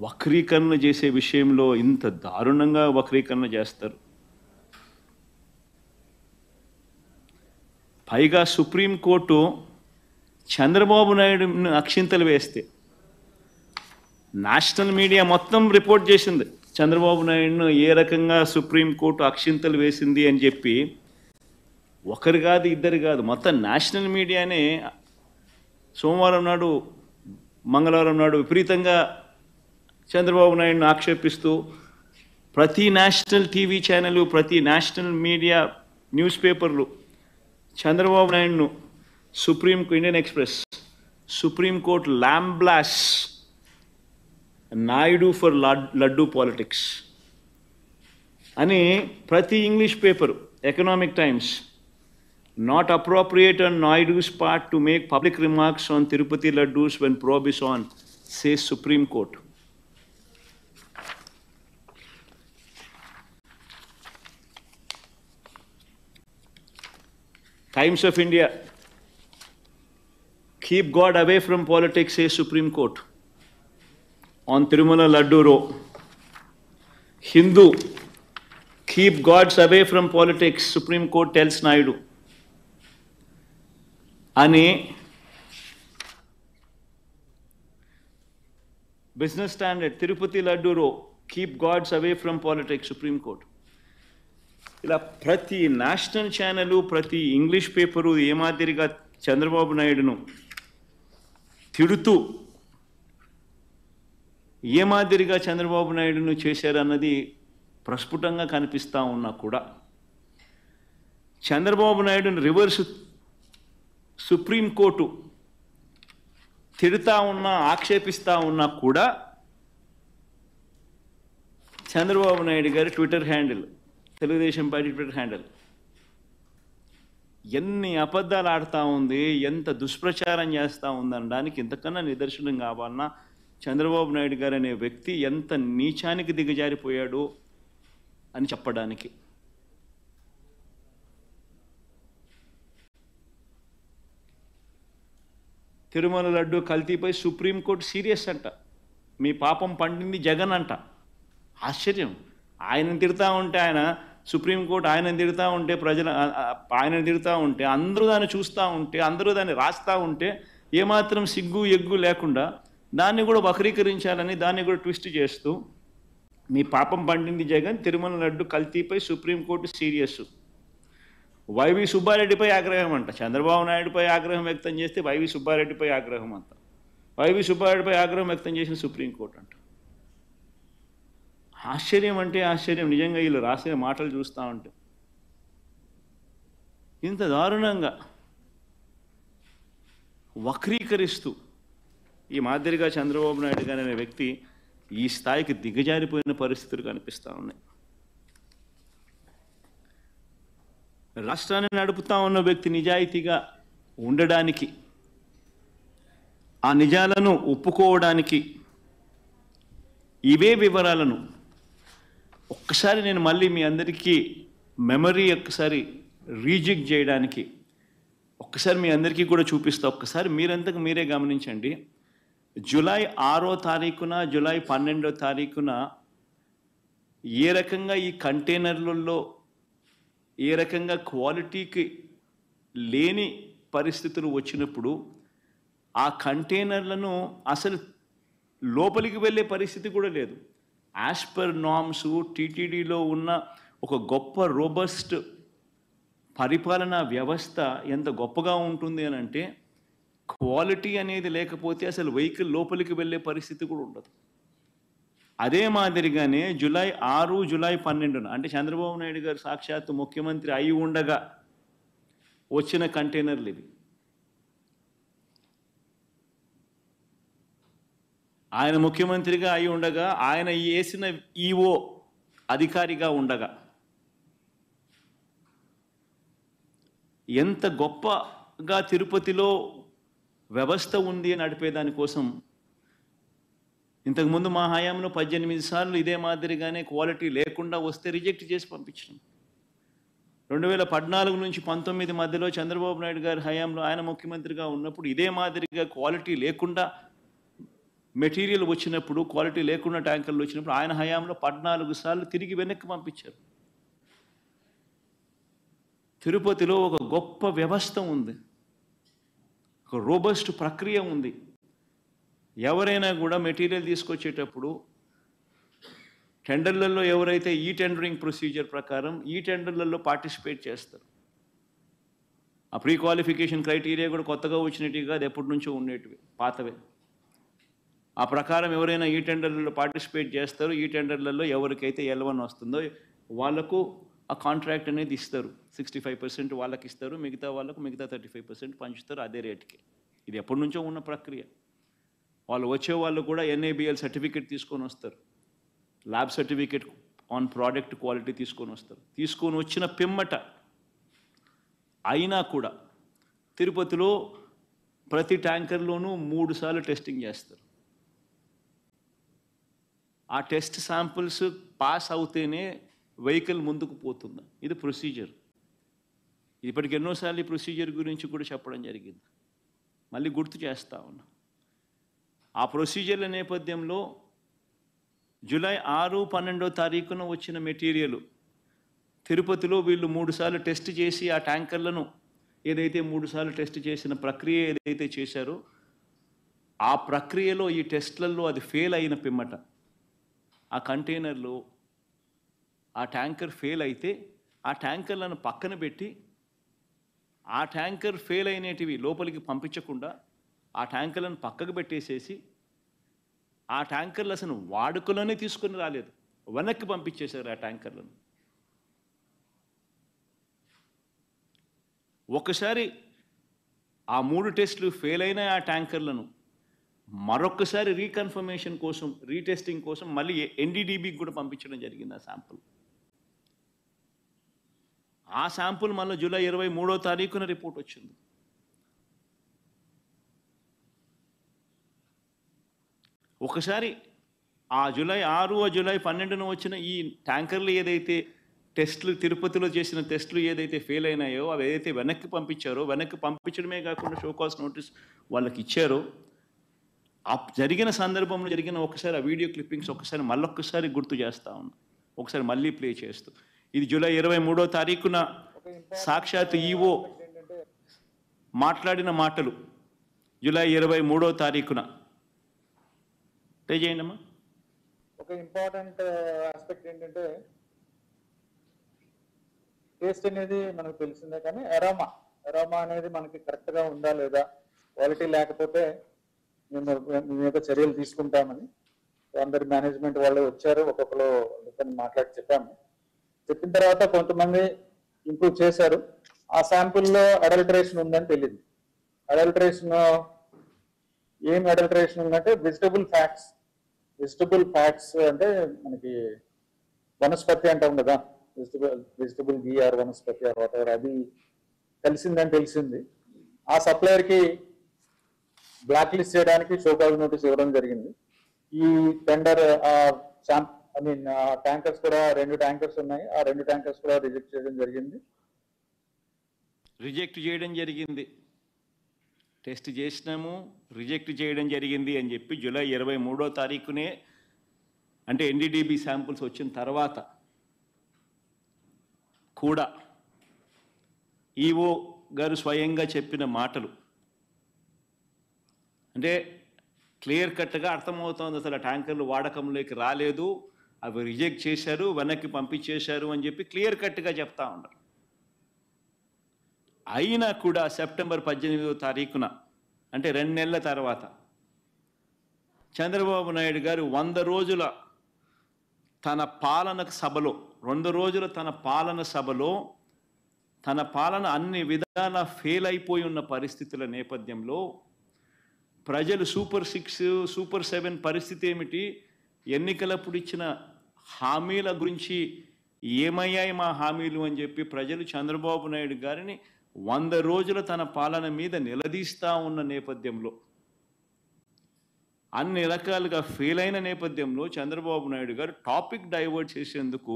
వక్రీకరణ చేసే విషయంలో ఇంత దారుణంగా వక్రీకరణ చేస్తారు. పైగా సుప్రీంకోర్టు చంద్రబాబు నాయుడుని అక్షింతలు వేస్తే నేషనల్ మీడియా మొత్తం రిపోర్ట్ చేసింది చంద్రబాబు నాయుడును ఏ రకంగా సుప్రీంకోర్టు అక్షింతలు వేసింది అని చెప్పి. ఒకరు కాదు ఇద్దరు కాదు, మొత్తం నేషనల్ మీడియానే సోమవారం నాడు మంగళవారం నాడు విపరీతంగా చంద్రబాబు నాయుడును ఆక్షేపిస్తూ ప్రతి నేషనల్ టీవీ ఛానల్, ప్రతి నేషనల్ మీడియా న్యూస్ పేపర్లు చంద్రబాబు నాయుడును Indian Express supreme court lambasts Naidu for laddu politics అని ప్రతి English paper, Economic Times, not appropriate on Naidu's part to make public remarks on Tirupati laddus when probe is on, says Supreme Court. Times of India, keep God away from politics, says Supreme Court on Tirumala Laddu row. Hindu, keep gods away from politics, Supreme Court tells Naidu. Ani Business Standard, Tirupati Laddu row, keep gods away from politics, Supreme Court. ఇలా ప్రతి national channel, ప్రతి English paper ఏ మాదిరిగా చంద్రబాబు నాయుడును తిడుతూ ఏ మాదిరిగా చంద్రబాబు నాయుడును చేశారన్నది ప్రస్ఫుటంగా కనిపిస్తూ ఉన్నా కూడా చంద్రబాబు నాయుడును రివర్స్ సుప్రీంకోర్టు తిడుతూ ఉన్నా, ఆక్షేపిస్తూ ఉన్నా కూడా చంద్రబాబు నాయుడు గారి Twitter handle, Telugu Desam party Twitter handle ఎన్ని అబద్ధాలు ఆడుతూ ఉంది, ఎంత దుష్ప్రచారం చేస్తూ ఉందనడానికి ఇంతకన్నా నిదర్శనం కావాలన్నా చంద్రబాబు నాయుడు గారు అనే వ్యక్తి ఎంత నీచానికి దిగజారిపోయాడు అని చెప్పడానికి. తిరుమల లడ్డు కల్తీపై సుప్రీంకోర్టు సీరియస్ అంట, మీ పాపం పండింది జగన్ అంట. ఆశ్చర్యం, ఆయనను తిడతా ఉంటే, ఆయన సుప్రీంకోర్టు ఆయనను తిడతా ఉంటే, ప్రజలు ఆయనను తిడతా ఉంటే, అందరూ దాన్ని చూస్తూ ఉంటే, అందరూ దాన్ని రాస్తూ ఉంటే ఏమాత్రం సిగ్గు ఎగ్గు లేకుండా దాన్ని కూడా వక్రీకరించాలని, దాన్ని కూడా ట్విస్ట్ చేస్తూ మీ పాపం పండింది జగన్, తిరుమల లడ్డు కల్తీపై సుప్రీంకోర్టు సీరియస్. వైవి సుబ్బారెడ్డిపై ఆగ్రహం అంట. చంద్రబాబు నాయుడుపై ఆగ్రహం వ్యక్తం చేస్తే వైవి సుబ్బారెడ్డిపై ఆగ్రహం అంట. వైవి సుబ్బారెడ్డిపై ఆగ్రహం వ్యక్తం చేసిన సుప్రీంకోర్టు అంట. ఆశ్చర్యం అంటే ఆశ్చర్యం, నిజంగా వీళ్ళు రాసిన మాటలు చూస్తూ ఉంటే. ఇంత దారుణంగా వక్రీకరిస్తూ ఈ మాదిరిగా చంద్రబాబు నాయుడు గారు అనే వ్యక్తి ఈ స్థాయికి దిగజారిపోయిన పరిస్థితులు కనిపిస్తూ ఉన్నాయి. రాష్ట్రాన్ని నడుపుతా ఉన్న వ్యక్తి నిజాయితీగా ఉండడానికి, ఆ నిజాలను ఒప్పుకోవడానికి ఇవే వివరాలను ఒక్కసారి నేను మళ్ళీ మీ అందరికీ మెమరీ ఒక్కసారి రీజెక్ట్ చేయడానికి ఒక్కసారి మీ అందరికీ కూడా చూపిస్తా. ఒక్కసారి మీరంతకు మీరే గమనించండి. జూలై 6వ తారీఖున, జూలై 12వ తారీఖున ఏ రకంగా ఈ కంటైనర్లలో ఏ రకంగా క్వాలిటీకి లేని పరిస్థితులు వచ్చినప్పుడు ఆ కంటైనర్లను అసలు లోపలికి వెళ్ళే పరిస్థితి కూడా లేదు. యాజ్ పర్ నామ్స్ టీటీడీలో ఉన్న ఒక గొప్ప రోబస్ట్ పరిపాలనా వ్యవస్థ ఎంత గొప్పగా ఉంటుంది అని అంటే, క్వాలిటీ అనేది లేకపోతే అసలు వెహికల్ లోపలికి వెళ్ళే పరిస్థితి కూడా ఉండదు. అదే మాదిరిగానే జూలై 6, జూలై 12 అంటే చంద్రబాబు నాయుడు గారు సాక్షాత్తు ముఖ్యమంత్రి అయి ఉండగా వచ్చిన కంటైనర్లు ఇవి. ఆయన ముఖ్యమంత్రిగా అయి ఉండగా, ఆయన వేసిన ఈఓ అధికారిగా ఉండగా ఎంత గొప్పగా తిరుపతిలో వ్యవస్థ ఉంది అని నడిపేదానికోసం ఇంతకుముందు మా హయాంలో 18 సార్లు ఇదే మాదిరిగానే క్వాలిటీ లేకుండా వస్తే రిజెక్ట్ చేసి పంపించాం. 2014 నుంచి 19 మధ్యలో చంద్రబాబు నాయుడు గారి హయాంలో ఆయన ముఖ్యమంత్రిగా ఉన్నప్పుడు ఇదే మాదిరిగా క్వాలిటీ లేకుండా మెటీరియల్ వచ్చినప్పుడు, క్వాలిటీ లేకుండా ట్యాంకర్లు వచ్చినప్పుడు ఆయన హయాంలో 14 సార్లు తిరిగి వెనక్కి పంపించారు. తిరుపతిలో ఒక గొప్ప వ్యవస్థ ఉంది, ఒక రోబస్ట్ ప్రక్రియ ఉంది. ఎవరైనా కూడా మెటీరియల్ తీసుకొచ్చేటప్పుడు టెండర్లలో ఎవరైతే ఈ టెండరింగ్ ప్రొసీజర్ ప్రకారం ఈ టెండర్లలో పార్టిసిపేట్ చేస్తారు, ఆ ప్రీ క్వాలిఫికేషన్ క్రైటీరియా కూడా కొత్తగా వచ్చినట్టుగా కాదు, ఎప్పటి నుంచో ఉండేటివి, పాతవే. ఆ ప్రకారం ఎవరైనా ఈ టెండర్లలో పార్టిసిపేట్ చేస్తారు. ఈ టెండర్లలో ఎవరికైతే L1 వస్తుందో వాళ్ళకు ఆ కాంట్రాక్ట్ అనేది ఇస్తారు. 65% వాళ్ళకి ఇస్తారు, మిగతా వాళ్ళకు మిగతా 35% పంచుతారు అదే రేట్కి. ఇది ఎప్పటి నుంచో ఉన్న ప్రక్రియ. వాళ్ళు వచ్చే వాళ్ళు కూడా NABL సర్టిఫికేట్ తీసుకొని వస్తారు, lab certificate on product quality తీసుకొని వస్తారు. తీసుకొని వచ్చిన పిమ్మట అయినా కూడా తిరుపతిలో ప్రతి ట్యాంకర్లోనూ 3 సార్లు టెస్టింగ్ చేస్తారు. ఆ టెస్ట్ శాంపుల్స్ పాస్ అవుతేనే వెహికల్ ముందుకు పోతుంది. ఇది ప్రొసీజర్. ఇప్పటికి ఎన్నోసార్లు ఈ ప్రొసీజర్ గురించి కూడా చెప్పడం జరిగింది, మళ్ళీ గుర్తు చేస్తా ఉన్నా. ఆ ప్రొసీజర్ల నేపథ్యంలో జూలై 6, 12వ తారీఖున వచ్చిన మెటీరియల్ తిరుపతిలో వీళ్ళు 3 సార్లు టెస్ట్ చేసి ఆ ట్యాంకర్లను ఏదైతే 3 సార్లు టెస్ట్ చేసిన ప్రక్రియ ఏదైతే చేశారో ఆ ప్రక్రియలో ఈ టెస్ట్లలో అది ఫెయిల్ అయిన పిమ్మట ఆ కంటైనర్లో ఆ ట్యాంకర్ ఫెయిల్ అయితే ఆ ట్యాంకర్లను పక్కన పెట్టి ఆ ట్యాంకర్ ఫెయిల్ అయినటివి లోపలికి పంపించకుండా ఆ ట్యాంకర్లను పక్కకు పెట్టేసేసి ఆ ట్యాంకర్లు అసలు వాడుకలోనే తీసుకొని రాలేదు, వెనక్కి పంపించేశారు ఆ ట్యాంకర్లను. ఒకసారి ఆ 3 టెస్టులు ఫెయిల్ అయిన ఆ ట్యాంకర్లను మరొకసారి రీకన్ఫర్మేషన్ కోసం, రీటెస్టింగ్ కోసం మళ్ళీ NDDBకి కూడా పంపించడం జరిగింది ఆ శాంపుల్. ఆ శాంపుల్ మళ్ళీ జూలై 23వ తారీఖున రిపోర్ట్ వచ్చింది. ఒకసారి ఆ జూలై 6, జూలై 12న వచ్చిన ఈ ట్యాంకర్లు ఏదైతే టెస్టులు తిరుపతిలో చేసిన టెస్టులు ఏదైతే ఫెయిల్ అయినాయో అవి ఏదైతే వెనక్కి పంపించారో, వెనక్కి పంపించడమే కాకుండా షోకాస్ నోటీస్ వాళ్ళకి ఇచ్చారో, ఆ జరిగిన సందర్భంలో జరిగిన ఒకసారి ఆ వీడియో క్లిప్పింగ్స్ ఒకసారి మళ్ళొక్కసారి గుర్తు చేస్తా ఉన్నా, ఒకసారి మళ్ళీ ప్లే చేస్తూ. ఇది జూలై 23వ తారీఖున సాక్షాత్ ఈఓ మాట్లాడిన మాటలు. జూలై 23వ తారీఖున ప్లే చేయండి అమ్మా. ఒక ఇంపార్టెంట్ ఆస్పెక్ట్ ఏంటంటే టేస్ట్ అనేది మనకు తెలిసిందే, కానీ ఎరోమా అనేది మనకి కరెక్ట్గా ఉందా లేదా, క్వాలిటీ లేకపోతే మేము మీద చర్యలు తీసుకుంటామని అందరి మేనేజ్మెంట్ వాళ్ళు వచ్చారు, ఒక్కొక్కరు మాట్లాడి చెప్పిన తర్వాత కొంతమంది ఇంప్రూవ్ చేశారు. ఆ శాంపుల్లో అడల్టరేషన్ ఉందని తెలియదు. ఏం అడల్టరేషన్ ఉందంటే వెజిటబుల్ ఫ్యాట్స్ అంటే మనకి వనస్పతి అంటాం కదా, vegetable ghee or vanaspati or whatever, అది కలిసిందని తెలిసింది. ఆ సప్లయర్కి బ్లాక్ లిస్ట్ చేయడానికి షోకాజ్ నోటీస్ ఇవ్వడం జరిగింది. ఈ టెండర్ ట్యాంకర్స్ కూడా 2 ట్యాంకర్స్ ఉన్నాయి, ఆ 2 ట్యాంకర్స్ కూడా రిజెక్ట్ చేయడం జరిగింది. టెస్ట్ చేసినాము, రిజెక్ట్ చేయడం జరిగింది అని చెప్పి జూలై 23వ తారీఖునే, అంటే NDDB శాంపుల్స్ వచ్చిన తర్వాత కూడా ఈఓ గారు స్వయంగా చెప్పిన మాటలు అంటే క్లియర్ కట్గా అర్థమవుతోంది. అసలు ఆ ట్యాంకర్లు వాడకంలోకి రాలేదు, అవి రిజెక్ట్ చేశారు, వెనక్కి పంపించేశారు అని చెప్పి క్లియర్ కట్గా చెప్తా ఉన్నారు. అయినా కూడా సెప్టెంబర్ 18వ తారీఖున, అంటే 2 నెలల తర్వాత, చంద్రబాబు నాయుడు గారు 100 రోజుల తన పాలన సభలో, 2 రోజుల తన పాలన సభలో, తన పాలన అన్ని విధాల ఫెయిల్ అయిపోయి ఉన్న పరిస్థితుల నేపథ్యంలో ప్రజలు సూపర్ 6, సూపర్ 7 పరిస్థితి ఏమిటి, ఎన్నికలప్పుడు ఇచ్చిన హామీల గురించి ఏమయ్యాయి మా హామీలు అని చెప్పి ప్రజలు చంద్రబాబు నాయుడు గారిని 100 రోజుల తన పాలన మీద నిలదీస్తూ ఉన్న నేపథ్యంలో, అన్ని రకాలుగా ఫెయిల్ అయిన నేపథ్యంలో చంద్రబాబు నాయుడు గారు టాపిక్ డైవర్ట్ చేసేందుకు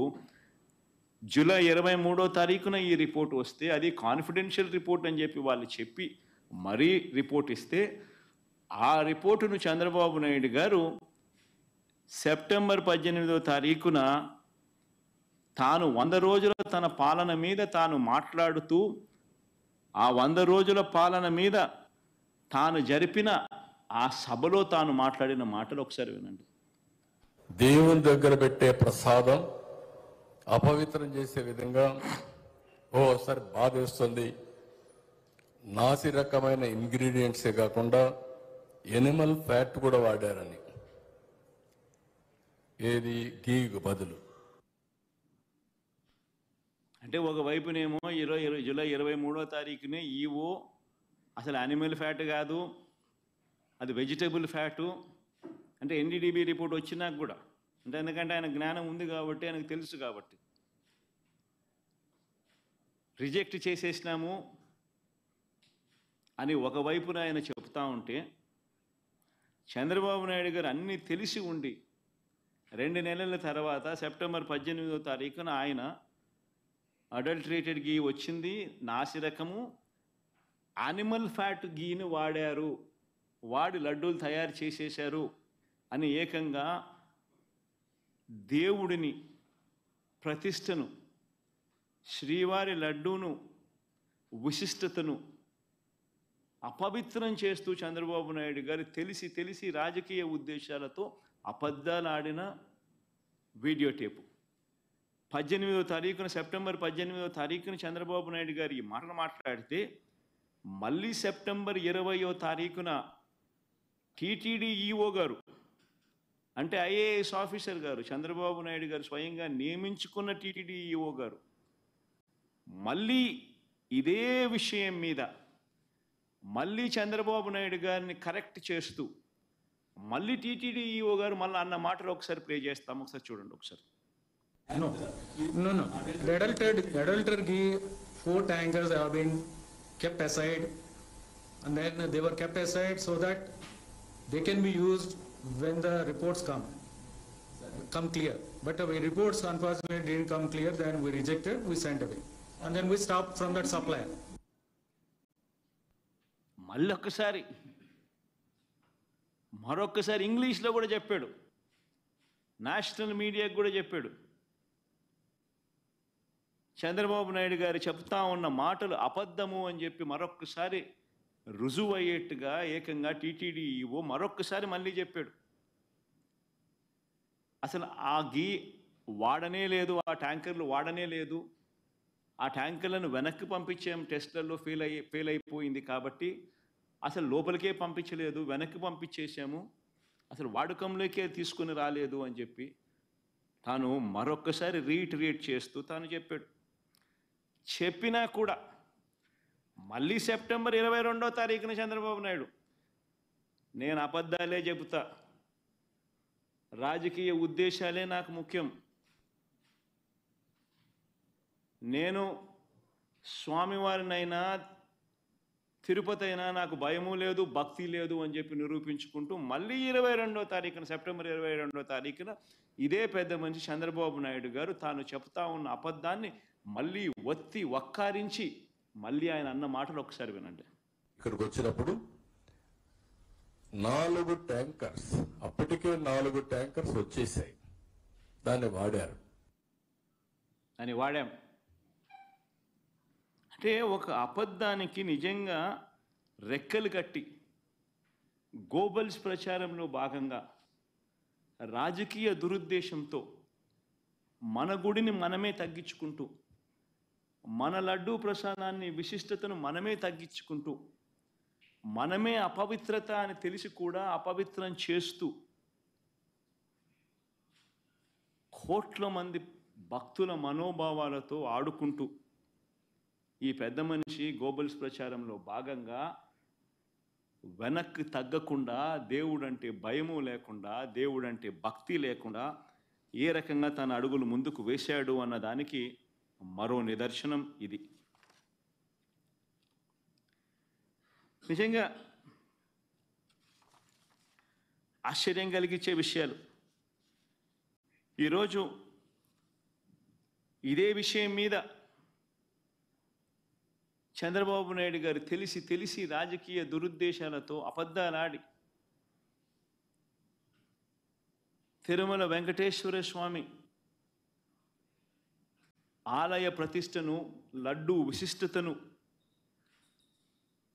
జూలై 23వ తారీఖున ఈ రిపోర్ట్ వస్తే, అది కాన్ఫిడెన్షియల్ రిపోర్ట్ అని చెప్పి వాళ్ళు చెప్పి మరీ రిపోర్ట్ ఇస్తే, ఆ రిపోర్టును చంద్రబాబు నాయుడు గారు సెప్టెంబర్ 18వ తారీఖున తాను 100 రోజుల తన పాలన మీద తాను మాట్లాడుతూ ఆ 100 రోజుల పాలన మీద తాను జరిపిన ఆ సభలో తాను మాట్లాడిన మాటలు ఒకసారి వినండి. దేవుని దగ్గర పెట్టే ప్రసాదం అపవిత్రం చేసే విధంగా ఓసారి బాధేస్తుంది. నాసి రకమైన ఇంగ్రీడియంట్సే కాకుండా ఎనిమల్ ఫ్యాట్ కూడా వాడారని, ఏది గీకు బదులు. అంటే ఒకవైపునేమో జూలై 23వ తారీఖునే ఈవో అసలు యానిమల్ ఫ్యాట్ కాదు, అది వెజిటబుల్ ఫ్యాటు అంటే ఎన్డీడీబీ రిపోర్ట్ వచ్చినాక కూడా, అంటే ఎందుకంటే ఆయన జ్ఞానం ఉంది కాబట్టి, ఆయనకు తెలుసు కాబట్టి రిజెక్ట్ చేసేసినాము అని ఒకవైపున ఆయన చెప్తా ఉంటే, చంద్రబాబు నాయుడు గారు అన్నీ తెలిసి ఉండి 2 నెలల తర్వాత సెప్టెంబర్ 18వ తారీఖున ఆయన అడల్టరేటెడ్ గీ వచ్చింది, నాసిరకము యానిమల్ ఫ్యాట్ గీని వాడారు, వాడి లడ్డూలు తయారు చేసేశారు అని ఏకంగా దేవుడిని, ప్రతిష్టను, శ్రీవారి లడ్డూను, విశిష్టతను అపవిత్రం చేస్తూ చంద్రబాబు నాయుడు గారు తెలిసి తెలిసి రాజకీయ ఉద్దేశాలతో అబద్ధాలు ఆడిన వీడియో టేపు 18వ తారీఖున, సెప్టెంబర్ 18వ తారీఖున చంద్రబాబు నాయుడు గారు ఈ మాటలు మాట్లాడితే, మళ్ళీ సెప్టెంబర్ 20వ తారీఖున టీటీడీ ఈఓ గారు, అంటే ఐఏఎస్ ఆఫీసర్ గారు, చంద్రబాబు నాయుడు గారు స్వయంగా నియమించుకున్న టీటీడీ ఈఓ గారు మళ్ళీ ఇదే విషయం మీద మళ్ళీ చంద్రబాబు నాయుడు గారిని కరెక్ట్ చేస్తూ మళ్ళీ టీటీడీ ఈఓ గారు మళ్ళీ అన్న మాటలు ఒకసారి ప్లే చేస్తాం, ఒకసారి చూడండి ఒకసారి. No. The adulterated ghee, 4 tankers have been kept aside, and then they were kept aside so that they can be used when the reports come clear. But the reports unfortunately didn't come clear, then we rejected, we sent away. And then we stopped from that supplier. మరొక్కసారి ఇంగ్లీష్లో కూడా చెప్పాడు, national మీడియాకు కూడా చెప్పాడు. చంద్రబాబు నాయుడు గారు చెప్తా ఉన్న మాటలు అబద్ధము అని చెప్పి మరొక్కసారి రుజువు అయ్యేట్టుగా ఏకంగా టీటీడీ ఈవో మరొక్కసారి మళ్ళీ చెప్పాడు. అసలు ఆ గీ వాడనే లేదు, ఆ ట్యాంకర్లు వాడనే లేదు, ఆ ట్యాంకర్లను వెనక్కి పంపించాం, టెస్ట్లలో ఫెయిల్ అయిపోయింది కాబట్టి అసలు లోపలికే పంపించలేదు, వెనక్కి పంపించేసాము, అసలు వాడకంలోకే తీసుకుని రాలేదు అని చెప్పి తాను మరొక్కసారి రీఇటరేట్ చేస్తూ తాను చెప్పాడు. చెప్పినా కూడా మళ్ళీ సెప్టెంబర్ 22వ తారీఖున చంద్రబాబు నాయుడు, నేను అబద్ధాలే చెబుతా, రాజకీయ ఉద్దేశాలే నాకు ముఖ్యం, నేను స్వామివారినైనా తిరుపతి అయినా నాకు భయము లేదు, భక్తి లేదు అని చెప్పి నిరూపించుకుంటూ మళ్ళీ 22వ తారీఖున, సెప్టెంబర్ 22వ తారీఖున ఇదే పెద్ద మనిషి చంద్రబాబు నాయుడు గారు తాను చెప్తా ఉన్న అబద్ధాన్ని మళ్ళీ ఒత్తి వక్కారించి మళ్ళీ ఆయన అన్న మాటలు ఒకసారి వినండి. ఇక్కడికి వచ్చినప్పుడు 4 ట్యాంకర్స్, అప్పటికే 4 ట్యాంకర్స్ వచ్చేసాయి, దాన్ని వాడారు అని వాడాం. అంటే ఒక అబద్ధానికి నిజంగా రెక్కలు కట్టి గోబల్స్ ప్రచారంలో భాగంగా రాజకీయ దురుద్దేశంతో మన గుడిని మనమే తగ్గించుకుంటూ, మన లడ్డూ ప్రసాదాన్ని, విశిష్టతను మనమే తగ్గించుకుంటూ, మనమే అపవిత్రత అని తెలిసి కూడా అపవిత్రం చేస్తూ కోట్ల మంది భక్తుల మనోభావాలతో ఆడుకుంటూ ఈ పెద్ద మనిషి గోబల్స్ ప్రచారంలో భాగంగా వెనక్కి తగ్గకుండా, దేవుడంటే భయము లేకుండా, దేవుడంటే భక్తి లేకుండా ఏ రకంగా తన అడుగులు ముందుకు వేశాడు అన్నదానికి మరో నిదర్శనం ఇది. నిజంగా ఆశ్చర్యం కలిగించే విషయాలు. ఈరోజు ఇదే విషయం మీద చంద్రబాబు నాయుడు గారు తెలిసి రాజకీయ దురుద్దేశాలతో అబద్ధాలాడి తిరుమల వెంకటేశ్వర స్వామి ఆలయ ప్రతిష్టను, లడ్డు విశిష్టతను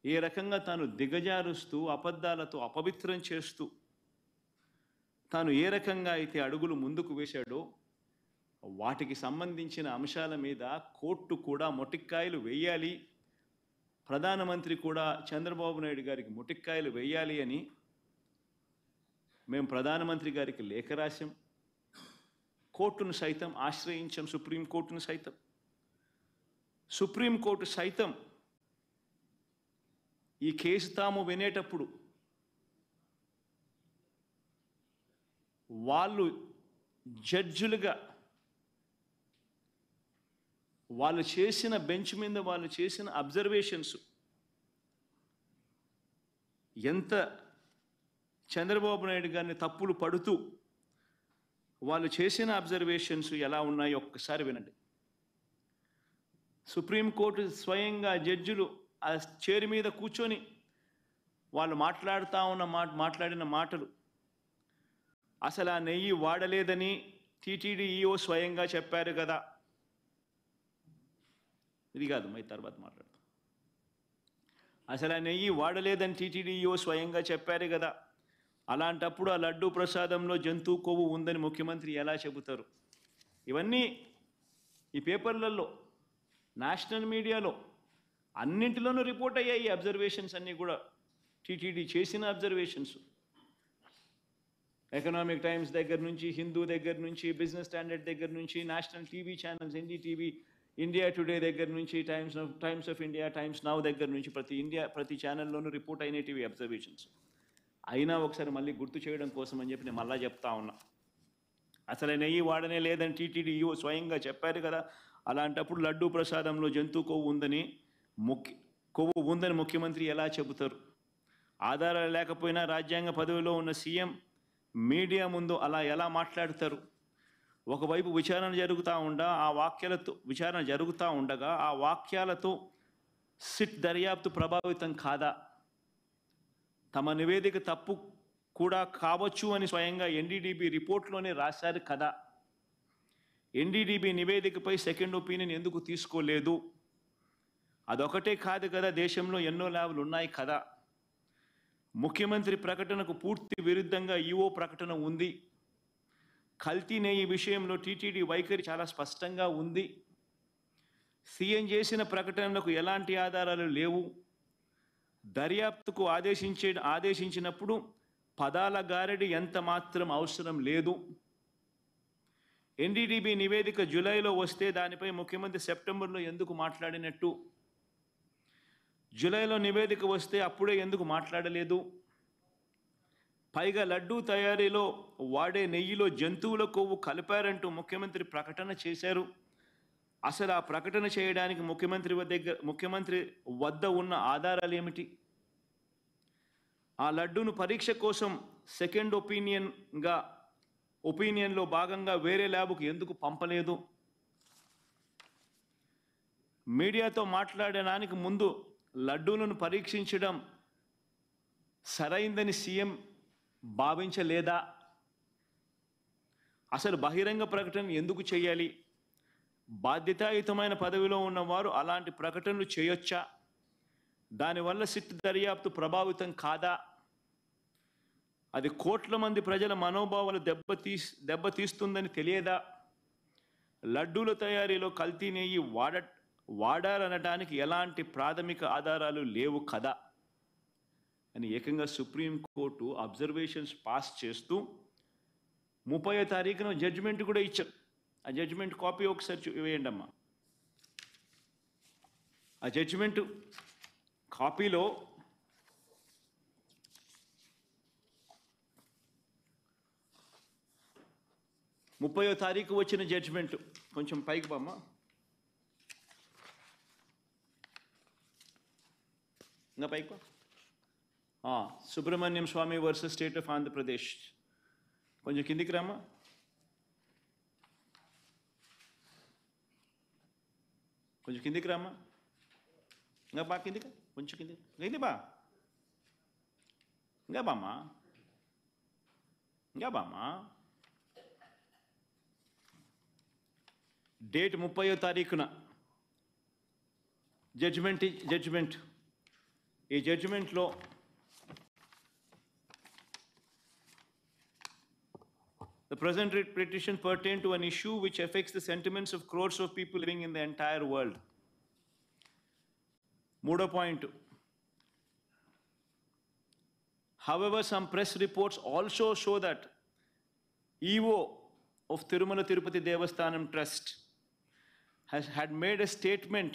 ఏ రకంగా తాను దిగజారుస్తూ అబద్ధాలతో అపవిత్రం చేస్తూ తాను ఏ రకంగా అయితే అడుగులు ముందుకు వేశాడో వాటికి సంబంధించిన అంశాల మీద కోర్టు కూడా మొటిక్కాయలు వేయాలి, ప్రధానమంత్రి కూడా చంద్రబాబు నాయుడు గారికి మొటిక్కాయలు వేయాలి అని మేము ప్రధానమంత్రి గారికి లేఖ రాశాం. కోర్టును సైతం ఆశ్రయించాం, సుప్రీంకోర్టును సైతం. సుప్రీంకోర్టు సైతం ఈ కేసు తాము వినేటప్పుడు వాళ్ళు జడ్జులుగా వాళ్ళు చేసిన బెంచ్ మీద వాళ్ళు చేసిన అబ్జర్వేషన్స్ ఎంత చంద్రబాబు నాయుడు గారిని తప్పులు పడుతూ వాళ్ళు చేసిన అబ్జర్వేషన్స్ ఎలా ఉన్నాయో ఒక్కసారి వినండి. సుప్రీంకోర్టు స్వయంగా జడ్జిలు ఆ చైర్ మీద కూర్చొని వాళ్ళు మాట్లాడిన మాటలు, అసలు ఆ నెయ్యి వాడలేదని టీటీడీ ఈఓ స్వయంగా చెప్పారు కదా. ఇది కాదు, మై తర్వాత మాట్లాడతాం. అసలు ఆ నెయ్యి వాడలేదని టీటీడీ ఈఓ స్వయంగా చెప్పారు కదా. అలాంటప్పుడు ఆ లడ్డూ ప్రసాదంలో జంతువు కొవ్వు ఉందని ముఖ్యమంత్రి ఎలా చెబుతారు? ఇవన్నీ ఈ పేపర్లలో, నేషనల్ మీడియాలో అన్నింటిలోనూ రిపోర్ట్ అయ్యాయి. ఈ అబ్జర్వేషన్స్ అన్నీ కూడా టీటీడీ చేసిన అబ్జర్వేషన్స్. ఎకనామిక్ టైమ్స్ దగ్గర నుంచి, హిందూ దగ్గర నుంచి, బిజినెస్ స్టాండర్డ్ దగ్గర నుంచి, national TV channels, NDTV, India today దగ్గర నుంచి, times of India, times now దగ్గర నుంచి ప్రతి ఛానల్లోనూ రిపోర్ట్ అయినవి అబ్జర్వేషన్స్. అయినా ఒకసారి మళ్ళీ గుర్తు చేయడం కోసం అని చెప్పి నేను మళ్ళా చెప్తా ఉన్నా. అసలు నెయ్యి వాడనే లేదని టీటీడీ ఈఓ స్వయంగా చెప్పారు కదా. అలాంటప్పుడు లడ్డూ ప్రసాదంలో జంతు కొవ్వు ఉందని ముఖ్యమంత్రి ఎలా చెబుతారు? ఆధారాలు లేకపోయినా రాజ్యాంగ పదవిలో ఉన్న సీఎం మీడియా ముందు అలా ఎలా మాట్లాడతారు? ఒకవైపు విచారణ జరుగుతూ ఉండగా ఆ వాక్యాలతో సిట్ దర్యాప్తు ప్రభావితం కాదా? తమ నివేదిక తప్పు కూడా కావచ్చు అని స్వయంగా ఎన్డీడీబీ రిపోర్ట్లోనే రాశారు కదా. ఎన్డీడీబీ నివేదికపై సెకండ్ ఒపీనియన్ ఎందుకు తీసుకోలేదు? అదొకటే కాదు కదా, దేశంలో ఎన్నో ల్యాబ్లు ఉన్నాయి కదా. ముఖ్యమంత్రి ప్రకటనకు పూర్తి విరుద్ధంగా ఈఓ ప్రకటన ఉంది. కల్తీ నెయ్యి విషయంలో టీటీడీ వైఖరి చాలా స్పష్టంగా ఉంది. సీఎం చేసిన ప్రకటనలకు ఎలాంటి ఆధారాలు లేవు. దర్యాప్తుకు ఆదేశించినప్పుడు పదాల గారడి ఎంత మాత్రం అవసరం లేదు. ఎన్డీడీబీ నివేదిక జూలైలో వస్తే దానిపై ముఖ్యమంత్రి సెప్టెంబర్లో ఎందుకు మాట్లాడినట్టు? జూలైలో నివేదిక వస్తే అప్పుడే ఎందుకు మాట్లాడలేదు? పైగా లడ్డూ తయారీలో వాడే నెయ్యిలో జంతువుల కొవ్వు కలిపారంటూ ముఖ్యమంత్రి ప్రకటన చేశారు. అసలు ఆ ప్రకటన చేయడానికి ముఖ్యమంత్రి వద్ద ఉన్న ఆధారాలు ఏమిటి? ఆ లడ్డూను పరీక్ష కోసం సెకండ్ ఒపీనియన్లో భాగంగా వేరే ల్యాబ్కు ఎందుకు పంపలేదు? మీడియాతో మాట్లాడడానికి ముందు లడ్డూలను పరీక్షించడం సరైందని సీఎం భావించలేదా? అసలు బహిరంగ ప్రకటన ఎందుకు చేయాలి? బాధ్యతాయుతమైన పదవిలో ఉన్నవారు అలాంటి ప్రకటనలు చేయొచ్చా? దానివల్ల సిట్ దర్యాప్తు ప్రభావితం కాదా? అది కోట్ల మంది ప్రజల మనోభావాలు దెబ్బతీస్తుందని తెలియదా? లడ్డూల తయారీలో కల్తీ నెయ్యి వాడారనడానికి ఎలాంటి ప్రాథమిక ఆధారాలు లేవు కదా అని ఏకంగా సుప్రీంకోర్టు అబ్జర్వేషన్స్ పాస్ చేస్తూ 30వ తారీఖున జడ్జిమెంట్ కూడా ఇచ్చారు. ఆ జడ్జిమెంట్ కాపీ ఒకసారి వేయండి అమ్మా. ఆ జడ్జిమెంట్ కాపీలో ముప్పయో తారీఖు వచ్చిన జడ్జిమెంట్ కొంచెం పైకి బామ్మ. ఇంకా పైకి సుబ్రహ్మణ్యం స్వామి వర్సెస్ స్టేట్ ఆఫ్ ఆంధ్రప్రదేశ్. కొంచెం కిందికి రామ్మా. కొంచెం కిందికి రామ్మా. ఇంకా బా కిందికి, కొంచెం కిందికి కింది బా. ఇంకా బామ్మా. డేట్ 30వ తారీఖున జడ్జిమెంట్ ఈ జడ్జిమెంట్లో the present petition pertains to an issue which affects the sentiments of crores of people living in the entire world. Moodo point. However, some press reports also show that EO of Tirumala Tirupati Devasthanam Trust had made a statement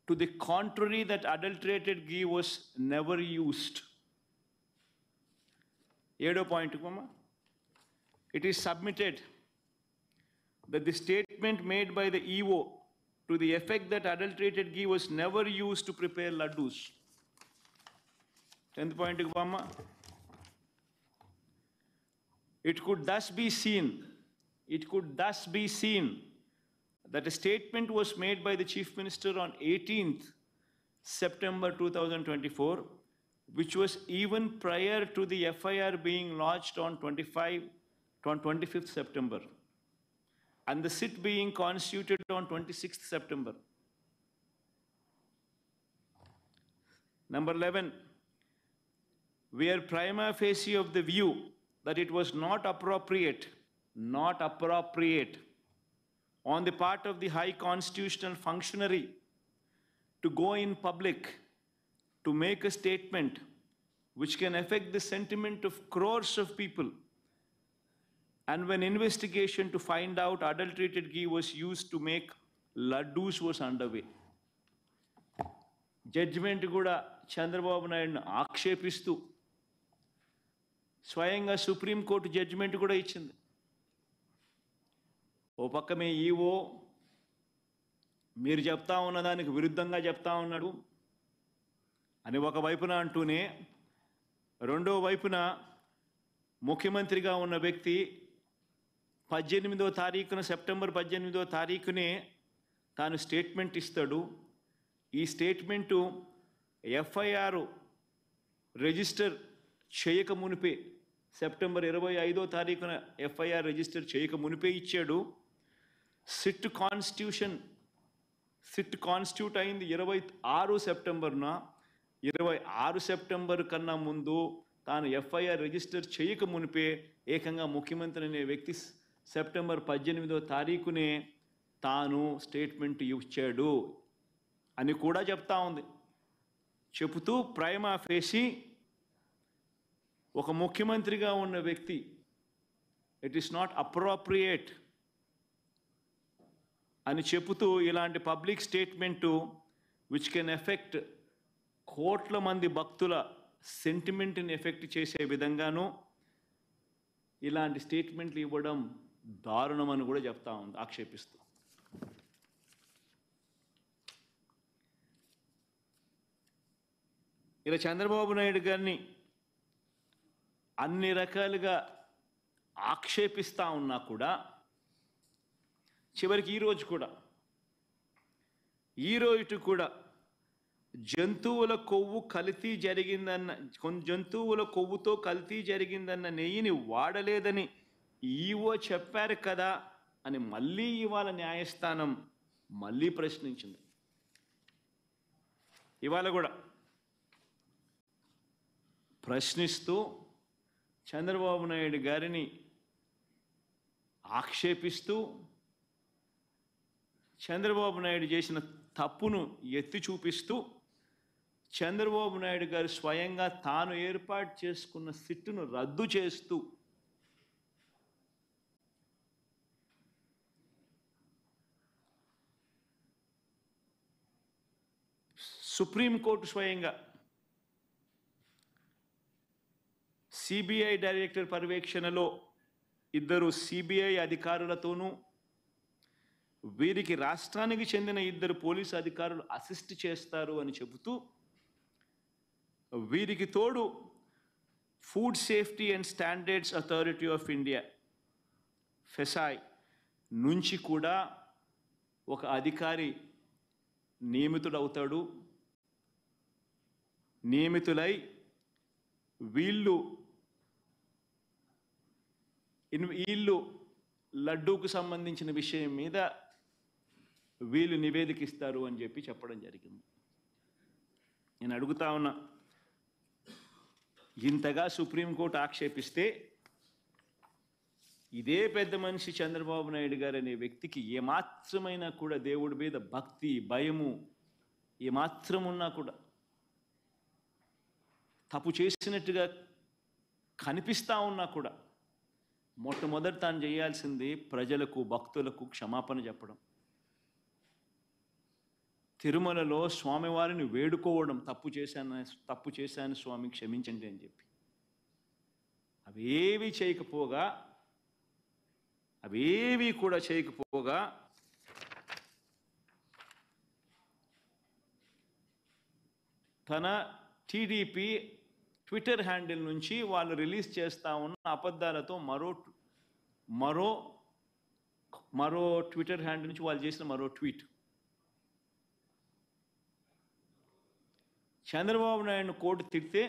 to the contrary that adulterated ghee was never used. Edo point, Kuma. It is submitted that the statement made by the EO to the effect that adulterated ghee was never used to prepare laddus. 10th point, Gupamma. It could thus be seen that a statement was made by the Chief Minister on 18th September 2024, which was even prior to the FIR being lodged on 25th September, and the sit being constituted on 26th September. Number 11, we are prima facie of the view that it was not appropriate on the part of the high constitutional functionary to go in public to make a statement which can affect the sentiment of crores of people, and when investigation to find out adulterated ghee was used to make laddus was underway. Judgment kuda Chandrababu Naidu ఆక్షేపిస్తూ స్వయంగా supreme court judgement కూడా ఇచ్చింది. ఓ పక్క మీ EO మీరు చెప్తా ఉన్నదానికి విరుద్ధంగా చెప్తా ఉన్నాడు అని ఒక వైపున అంటూనే, రెండో వైపున ముఖ్యమంత్రిగా ఉన్న వ్యక్తి 18వ తారీఖున సెప్టెంబర్ 18వ తారీఖునే తాను స్టేట్మెంట్ ఇస్తాడు. ఈ స్టేట్మెంటు ఎఫ్ఐఆర్ రిజిస్టర్ చేయక మునిపే సెప్టెంబర్ 25వ తారీఖున ఎఫ్ఐఆర్ రిజిస్టర్ చేయక మునిపే ఇచ్చాడు. సిట్ కాన్స్టిట్యూట్ అయింది 26 సెప్టెంబర్న. 26 సెప్టెంబర్ కన్నా ముందు తాను ఎఫ్ఐఆర్ రిజిస్టర్ చేయక మునిపే ఏకంగా ముఖ్యమంత్రి అనే వ్యక్తి సెప్టెంబర్ 18వ తారీఖునే తాను స్టేట్మెంట్ ఇచ్చాడు అని కూడా చెప్తా ఉంది. చెబుతూ ప్రైమా ఫేసి ఒక ముఖ్యమంత్రిగా ఉన్న వ్యక్తి ఇట్ ఈస్ నాట్ అప్రోప్రియేట్ అని చెబుతూ ఇలాంటి public statement which can affect కోట్ల మంది భక్తుల సెంటిమెంట్ని ఎఫెక్ట్ చేసే విధంగాను ఇలాంటి స్టేట్మెంట్లు ఇవ్వడం దారుణం అని కూడా చెప్తా ఉంది ఆక్షేపిస్తూ. ఇలా చంద్రబాబు నాయుడు గారిని అన్ని రకాలుగా ఆక్షేపిస్తూ ఉన్నా కూడా చివరికి ఈరోజు కూడా జంతువుల కొవ్వు కల్తీ జరిగిందన్న జంతువుల కొవ్వుతో కల్తీ జరిగిందన్న నెయ్యిని వాడలేదని ఈవో చెప్పారు కదా అని మళ్ళీ ఇవాళ న్యాయస్థానం మళ్ళీ ప్రశ్నించింది. ఇవాళ కూడా ప్రశ్నిస్తూ చంద్రబాబు నాయుడు గారిని ఆక్షేపిస్తూ చంద్రబాబు నాయుడు చేసిన తప్పును ఎత్తి చూపిస్తూ చంద్రబాబు నాయుడు గారు స్వయంగా తాను ఏర్పాటు చేసుకున్న సిట్టును రద్దు చేస్తూ సుప్రీంకోర్టు స్వయంగా సిబిఐ డైరెక్టర్ పర్యవేక్షణలో 2 సిబిఐ అధికారులతోనూ వీరికి రాష్ట్రానికి చెందిన 2 పోలీసు అధికారులు అసిస్ట్ చేస్తారు అని చెబుతూ వీరికి తోడు food safety and standards authority of India FSSAI నుంచి కూడా ఒక అధికారి నియమితులై వీళ్ళు లడ్డూకు సంబంధించిన విషయం మీద వీళ్ళు నివేదిక ఇస్తారు అని చెప్పి చెప్పడం జరిగింది. నేను అడుగుతా ఉన్నా, ఇంతగా సుప్రీంకోర్టు ఆక్షేపిస్తే ఇదే పెద్ద మనిషి చంద్రబాబు నాయుడు గారు అనే వ్యక్తికి ఏమాత్రమైనా కూడా దేవుడి మీద భక్తి, భయము ఏమాత్రం ఉన్నా కూడా, తప్పు చేసినట్టుగా కనిపిస్తూ ఉన్నా కూడా, మొట్టమొదటి తాను చేయాల్సింది ప్రజలకు, భక్తులకు క్షమాపణ చెప్పడం, తిరుమలలో స్వామివారిని వేడుకోవడం, తప్పు చేశాను స్వామి క్షమించండి అని చెప్పి. అవేవి కూడా చేయకపోగా తన టీడీపీ ట్విట్టర్ హ్యాండిల్ నుంచి వాళ్ళు రిలీజ్ చేస్తూ ఉన్న అబద్ధాలతో మరో ట్విట్టర్ హ్యాండిల్ నుంచి వాళ్ళు చేసిన మరో ట్వీట్, చంద్రబాబు నాయుడు కోర్టు తిడితే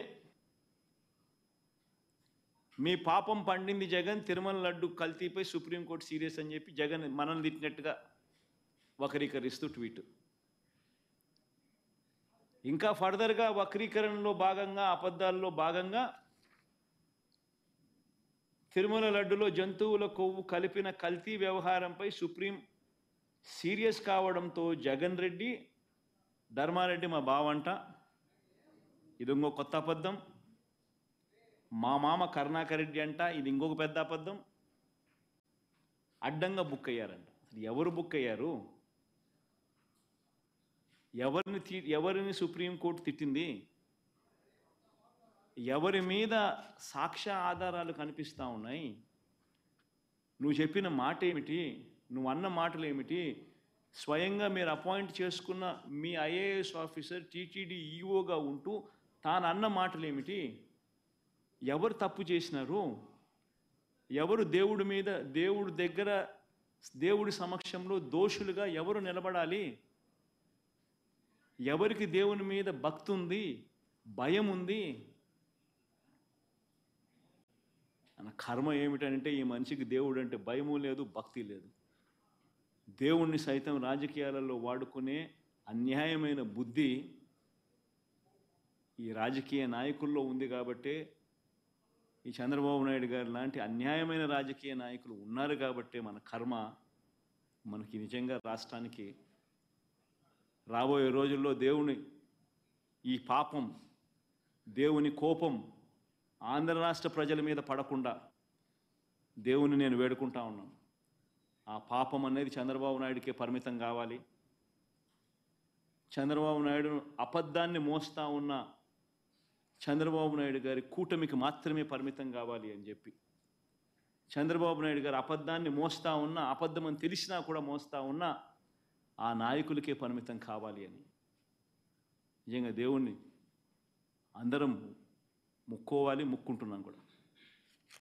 మీ పాపం పండింది జగన్, తిరుమల లడ్డు కల్తీపై సుప్రీంకోర్టు సీరియస్ అని చెప్పి జగన్ మనల్ని తిట్టినట్టుగా వక్రీకరిస్తూ ట్వీట్. ఇంకా ఫర్దర్గా వక్రీకరణలో భాగంగా, అబద్ధాల్లో భాగంగా తిరుమల లడ్డులో జంతువుల కొవ్వు కలిపిన కల్తీ వ్యవహారంపై సుప్రీం సీరియస్ కావడంతో జగన్ రెడ్డి, ధర్మారెడ్డి మా బావంట, ఇది ఇంకో కొత్త అబద్ధం, మా మామ కరుణాకర్ రెడ్డి అంట, ఇది ఇంకొక పెద్ద అబద్ధం, అడ్డంగా బుక్ అయ్యారంట. అసలు ఎవరు బుక్ అయ్యారు? ఎవరిని సుప్రీంకోర్టు తిట్టింది? ఎవరి మీద సాక్ష్య ఆధారాలు కనిపిస్తూ ఉన్నాయి? నువ్వు చెప్పిన మాట ఏమిటి? నువ్వు అన్న మాటలు ఏమిటి? స్వయంగా మీరు అపాయింట్ చేసుకున్న మీ ఐఏఎస్ ఆఫీసర్ టీటీడీ ఈఓగా ఉంటూ తాను అన్న మాటలు ఏమిటి? ఎవరు తప్పు చేసినారు? ఎవరు దేవుడి సమక్షంలో దోషులుగా ఎవరు నిలబడాలి? ఎవరికి దేవుని మీద భక్తి ఉంది, భయం ఉంది? అన్న కర్మ ఏమిటంటే ఈ మనిషికి దేవుడు అంటే భయము లేదు, భక్తి లేదు. దేవుణ్ణి సైతం రాజకీయాలలో వాడుకునే అన్యాయమైన బుద్ధి ఈ రాజకీయ నాయకుల్లో ఉంది. కాబట్టే ఈ చంద్రబాబు నాయుడు గారు లాంటి అన్యాయమైన రాజకీయ నాయకులు ఉన్నారు కాబట్టే మన కర్మ మనకి నిజంగా రాష్ట్రానికి రాబోయే రోజుల్లో ఈ పాపం, దేవుని కోపం ఆంధ్ర రాష్ట్ర ప్రజల మీద పడకుండా దేవుని నేను వేడుకుంటా ఉన్నాను. ఆ పాపం అనేది చంద్రబాబు నాయుడికే పరిమితం కావాలి. చంద్రబాబు నాయుడు అబద్ధాన్ని మోస్తా ఉన్న చంద్రబాబు నాయుడు గారి కూటమికి మాత్రమే పరిమితం కావాలి అని చెప్పి, చంద్రబాబు నాయుడు గారు అబద్ధాన్ని మోస్తా ఉన్నా, అబద్ధం అని తెలిసినా కూడా మోస్తా ఉన్నా ఆ నాయకులకే పరిమితం కావాలి అని నిజంగా దేవుణ్ణి అందరం ముక్కోవాలి, ముక్కుంటున్నాం కూడా.